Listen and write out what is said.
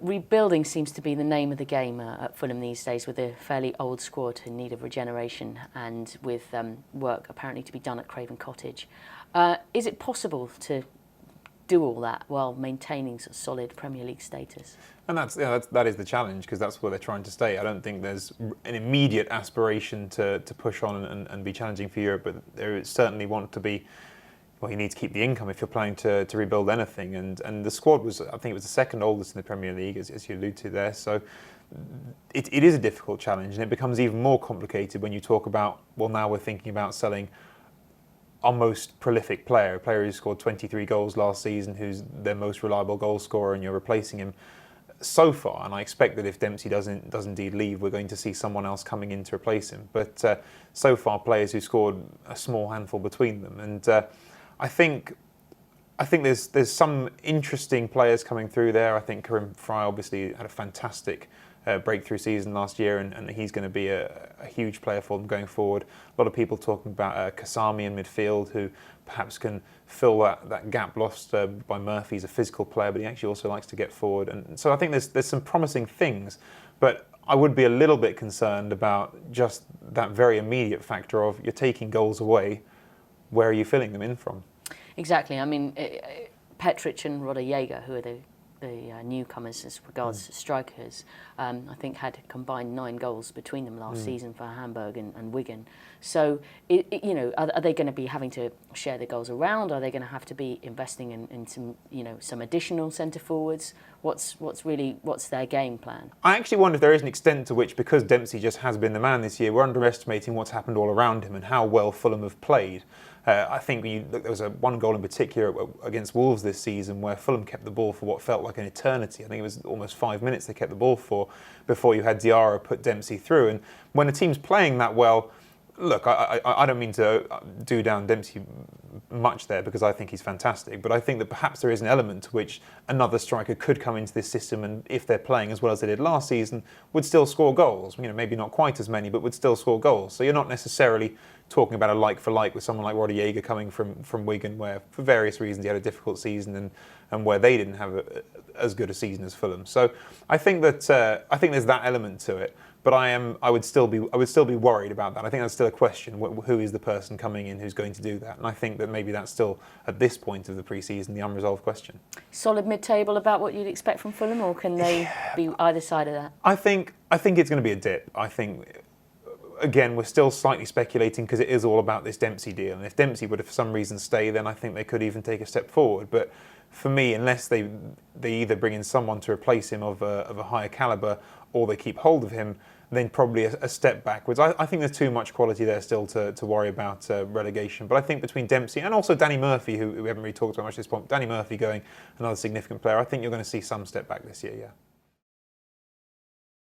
rebuilding seems to be the name of the game at Fulham these days, with a fairly old squad in need of regeneration and with work apparently to be done at Craven Cottage. Is it possible to do all that while maintaining sort of solid Premier League status? And that is the challenge, because that's where they're trying to stay. I don't think there's an immediate aspiration to push on and be challenging for Europe, but there certainly want to be. Well, you need to keep the income if you're planning to rebuild anything. And the squad was, I think it was the second oldest in the Premier League, as you allude to there. So it is a difficult challenge, and it becomes even more complicated when you talk about, well, now we're thinking about selling our most prolific player, a player who scored 23 goals last season, who's their most reliable goal scorer, and you're replacing him so far. And I expect that if Dempsey does indeed leave, we're going to see someone else coming in to replace him. But so far, players who scored a small handful between them. And I think there's some interesting players coming through there. I think Karim Fry obviously had a fantastic breakthrough season last year, and he's going to be a huge player for them going forward. A lot of people talking about Kasami in midfield, who perhaps can fill that gap lost by Murphy. He's a physical player, but he actually also likes to get forward. And so I think there's some promising things, but I would be a little bit concerned about just that very immediate factor of you're taking goals away. Where are you filling them in from? Exactly. I mean, Petric and Rodallega, who are the newcomers as regards strikers, I think had combined 9 goals between them last season for Hamburg and Wigan. So, are they going to be having to share the goals around? Are they going to have to be investing in some, some additional centre forwards? What's their game plan? I actually wonder if there is an extent to which, because Dempsey just has been the man this year, we're underestimating what's happened all around him and how well Fulham have played. I think there was one goal in particular against Wolves this season where Fulham kept the ball for what felt like an eternity. I think it was almost 5 minutes they kept the ball for before you had Diarra put Dempsey through. And when a team's playing that well, look, I don't mean to do down Dempsey much there, because I think he's fantastic, but I think that perhaps there is an element to which another striker could come into this system, and if they're playing as well as they did last season, would still score goals. Maybe not quite as many, but would still score goals. So you're not necessarily talking about a like for like with someone like Rodallega coming from Wigan, where for various reasons he had a difficult season and where they didn't have as good a season as Fulham. So I think that there's that element to it. But I would still be worried about that. I think that's still a question. Who is the person coming in who's going to do that? And I think that maybe that's still, at this point of the pre-season, the unresolved question. Solid mid-table, about what you'd expect from Fulham, or can they be either side of that? I think it's going to be a dip. I think, again, we're still slightly speculating because it is all about this Dempsey deal. And if Dempsey would, for some reason, stay, then I think they could even take a step forward. But for me, unless they either bring in someone to replace him of a higher calibre, or they keep hold of him, then probably a step backwards. I think there's too much quality there still to worry about relegation. But I think between Dempsey and also Danny Murphy, who we haven't really talked about much at this point, Danny Murphy going another significant player, I think you're going to see some step back this year, yeah.